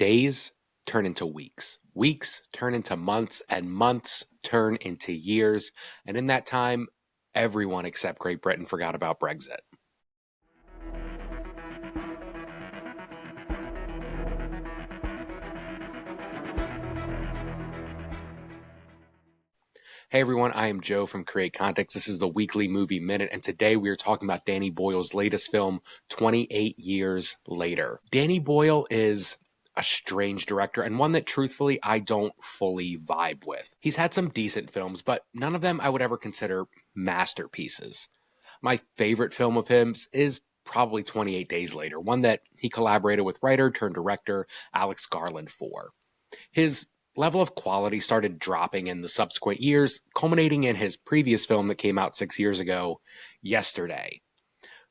Days turn into weeks. Weeks turn into months, and months turn into years. And in that time, everyone except Great Britain forgot about Brexit. Hey everyone, I am Joe from Create Context. This is the Weekly Movie Minute, and today we are talking about Danny Boyle's latest film, 28 Years Later. Danny Boyle is a strange director, and one that truthfully I don't fully vibe with. He's had some decent films, but none of them I would ever consider masterpieces. My favorite film of his is probably 28 Days Later, one that he collaborated with writer turned director Alex Garland for. His level of quality started dropping in the subsequent years, culminating in his previous film that came out 6 years ago, Yesterday.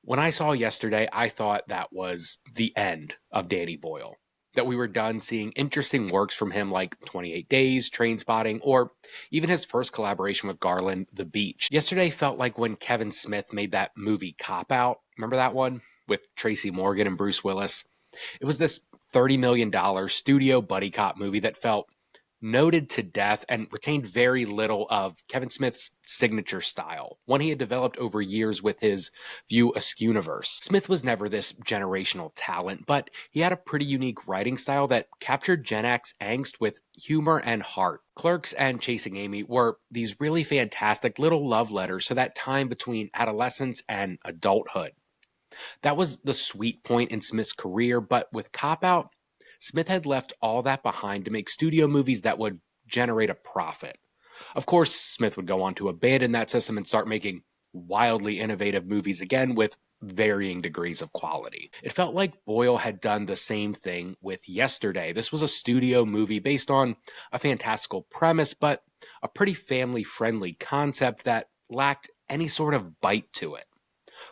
When I saw Yesterday, I thought that was the end of Danny Boyle, that we were done seeing interesting works from him like 28 Days, Trainspotting, or even his first collaboration with Garland, The Beach. Yesterday felt like when Kevin Smith made that movie Cop Out. Remember that one? With Tracy Morgan and Bruce Willis. It was this $30 million studio buddy cop movie that felt noted to death and retained very little of Kevin Smith's signature style, one he had developed over years with his View Askewniverse. Smith was never this generational talent, but he had a pretty unique writing style that captured Gen X angst with humor and heart. Clerks and Chasing Amy were these really fantastic little love letters to that time between adolescence and adulthood. That was the sweet point in Smith's career, but with Cop Out, Smith had left all that behind to make studio movies that would generate a profit. Of course, Smith would go on to abandon that system and start making wildly innovative movies again with varying degrees of quality. It felt like Boyle had done the same thing with Yesterday. This was a studio movie based on a fantastical premise, but a pretty family-friendly concept that lacked any sort of bite to it.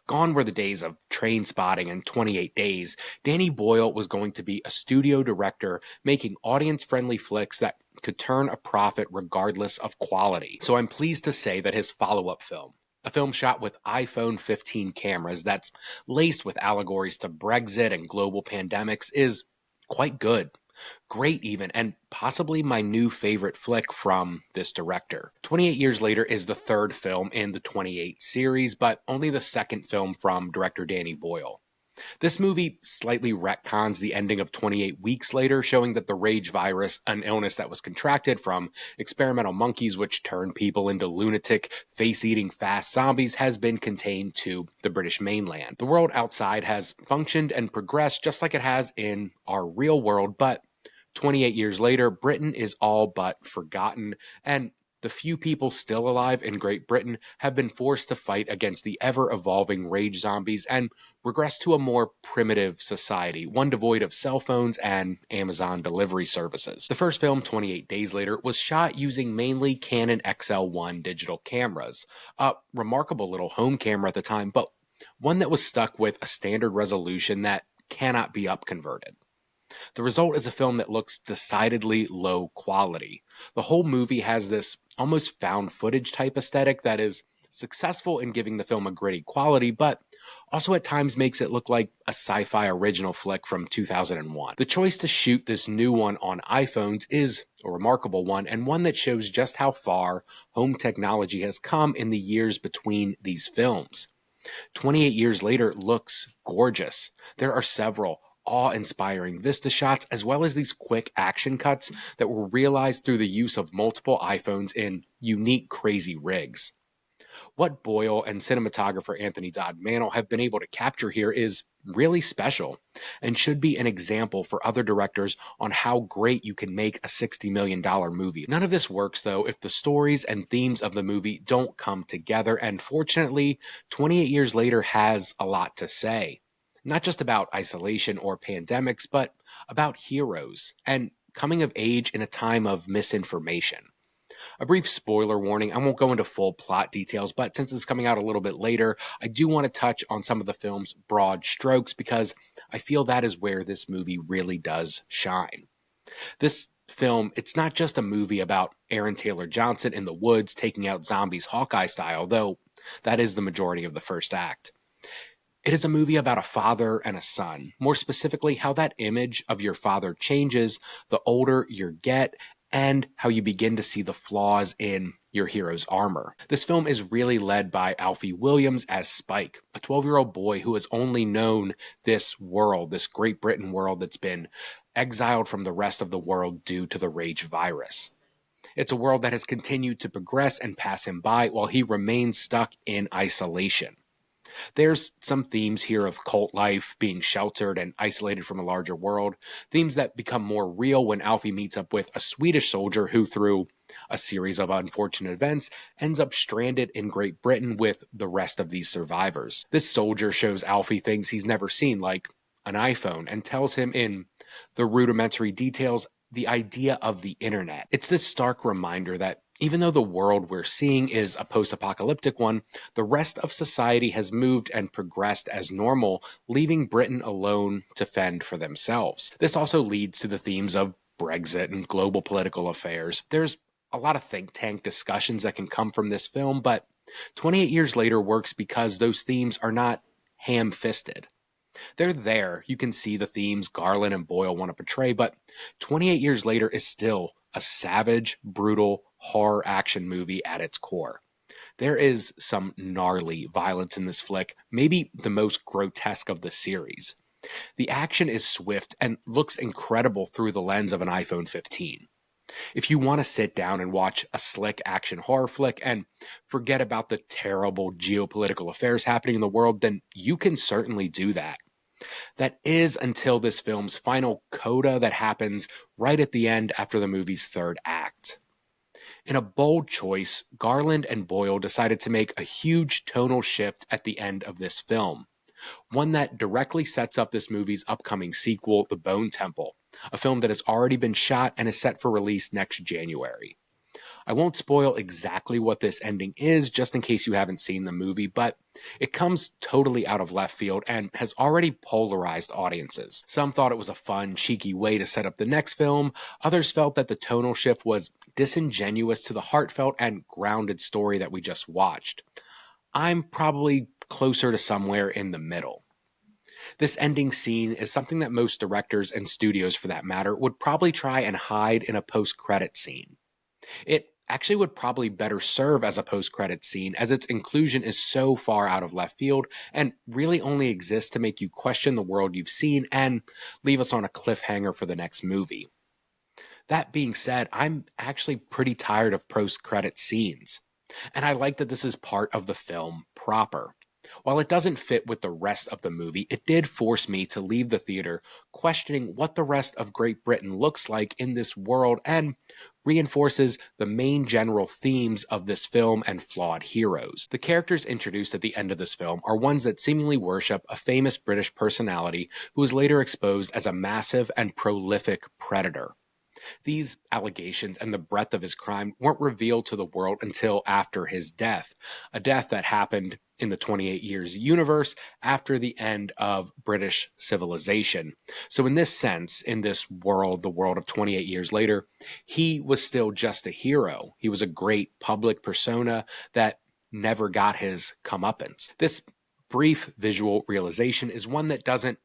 Gone were the days of Trainspotting and 28 Days. Danny Boyle was going to be a studio director making audience-friendly flicks that could turn a profit regardless of quality. So I'm pleased to say that his follow-up film, a film shot with iPhone 15 cameras that's laced with allegories to Brexit and global pandemics, is quite good. Great even, and possibly my new favorite flick from this director. 28 Years Later is the third film in the 28 series, but only the second film from director Danny Boyle. This movie slightly retcons the ending of 28 Weeks Later, showing that the rage virus, an illness that was contracted from experimental monkeys which turned people into lunatic, face-eating fast zombies, has been contained to the British mainland. The world outside has functioned and progressed just like it has in our real world, but 28 years later, Britain is all but forgotten, and the few people still alive in Great Britain have been forced to fight against the ever-evolving rage zombies and regress to a more primitive society, one devoid of cell phones and Amazon delivery services. The first film, 28 Days Later, was shot using mainly Canon XL1 digital cameras, a remarkable little home camera at the time, but one that was stuck with a standard resolution that cannot be upconverted. The result is a film that looks decidedly low quality. The whole movie has this almost found footage type aesthetic that is successful in giving the film a gritty quality, but also at times makes it look like a sci-fi original flick from 2001. The choice to shoot this new one on iPhones is a remarkable one, and one that shows just how far home technology has come in the years between these films. 28 Years Later looks gorgeous. There are several awe-inspiring vista shots, as well as these quick action cuts that were realized through the use of multiple iPhones in unique, crazy rigs. What Boyle and cinematographer Anthony Dodd Mantle have been able to capture here is really special, and should be an example for other directors on how great you can make a $60 million movie. None of this works, though, if the stories and themes of the movie don't come together, and fortunately, 28 Years Later has a lot to say. Not just about isolation or pandemics, but about heroes and coming of age in a time of misinformation. A brief spoiler warning, I won't go into full plot details, but since it's coming out a little bit later, I do want to touch on some of the film's broad strokes because I feel that is where this movie really does shine. This film, it's not just a movie about Aaron Taylor Johnson in the woods taking out zombies Hawkeye style, though that is the majority of the first act. It is a movie about a father and a son, more specifically, how that image of your father changes the older you get and how you begin to see the flaws in your hero's armor. This film is really led by Alfie Williams as Spike, a 12-year-old boy who has only known this world, this Great Britain world that's been exiled from the rest of the world due to the rage virus. It's a world that has continued to progress and pass him by while he remains stuck in isolation. There's some themes here of cult life, being sheltered and isolated from a larger world, themes that become more real when Alfie meets up with a Swedish soldier who, through a series of unfortunate events, ends up stranded in Great Britain with the rest of these survivors. This soldier shows Alfie things he's never seen, like an iPhone, and tells him in the rudimentary details the idea of the internet. It's this stark reminder that even though the world we're seeing is a post-apocalyptic one, the rest of society has moved and progressed as normal, leaving Britain alone to fend for themselves. This also leads to the themes of Brexit and global political affairs. There's a lot of think tank discussions that can come from this film, but 28 Years Later works because those themes are not ham-fisted. They're there. You can see the themes Garland and Boyle want to portray, but 28 Years Later is still a savage, brutal, horror action movie at its core. There is some gnarly violence in this flick, maybe the most grotesque of the series. The action is swift and looks incredible through the lens of an iPhone 15. If you want to sit down and watch a slick action horror flick and forget about the terrible geopolitical affairs happening in the world, then you can certainly do that. That is until this film's final coda that happens right at the end after the movie's third act. In a bold choice, Garland and Boyle decided to make a huge tonal shift at the end of this film, one that directly sets up this movie's upcoming sequel, The Bone Temple, a film that has already been shot and is set for release next January. I won't spoil exactly what this ending is, just in case you haven't seen the movie, but it comes totally out of left field and has already polarized audiences. Some thought it was a fun, cheeky way to set up the next film. Others felt that the tonal shift was disingenuous to the heartfelt and grounded story that we just watched. I'm probably closer to somewhere in the middle. This ending scene is something that most directors and studios, for that matter, would probably try and hide in a post-credit scene. It actually would probably better serve as a post-credits scene, as its inclusion is so far out of left field and really only exists to make you question the world you've seen and leave us on a cliffhanger for the next movie. That being said, I'm actually pretty tired of post-credit scenes, and I like that this is part of the film proper. While it doesn't fit with the rest of the movie, it did force me to leave the theater questioning what the rest of Great Britain looks like in this world and reinforces the main general themes of this film and flawed heroes. The characters introduced at the end of this film are ones that seemingly worship a famous British personality who was later exposed as a massive and prolific predator. These allegations and the breadth of his crime weren't revealed to the world until after his death, a death that happened in the 28 Years universe after the end of British civilization. So in this sense, in this world, the world of 28 Years Later, he was still just a hero. He was a great public persona that never got his comeuppance. This brief visual realization is one that doesn't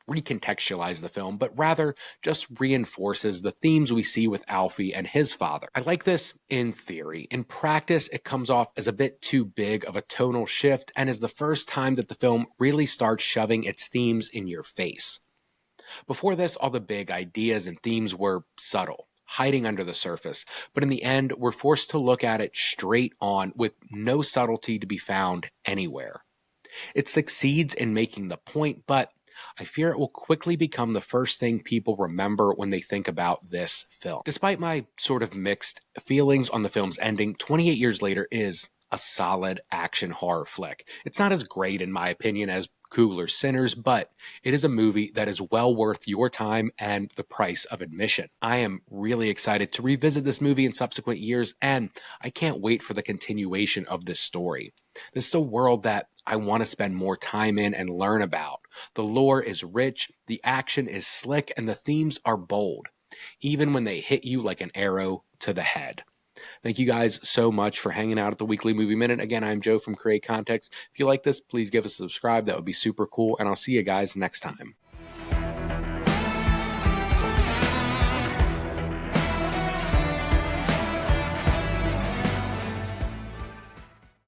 recontextualize the film, but rather just reinforces the themes we see with Alfie and his father. I like this in theory. In practice, it comes off as a bit too big of a tonal shift and is the first time that the film really starts shoving its themes in your face. Before this, all the big ideas and themes were subtle, hiding under the surface, but in the end, we're forced to look at it straight on with no subtlety to be found anywhere. It succeeds in making the point, but I fear it will quickly become the first thing people remember when they think about this film. Despite my sort of mixed feelings on the film's ending, 28 Years Later is a solid action horror flick. It's not as great, in my opinion, as Coogler's Sinners, but it is a movie that is well worth your time and the price of admission. I am really excited to revisit this movie in subsequent years, and I can't wait for the continuation of this story. This is a world that I want to spend more time in and learn about. The lore is rich, the action is slick, and the themes are bold, even when they hit you like an arrow to the head. Thank you guys so much for hanging out at the Weekly Movie Minute. Again, I'm Joe from Create Context. If you like this, please give us a subscribe. That would be super cool. And I'll see you guys next time.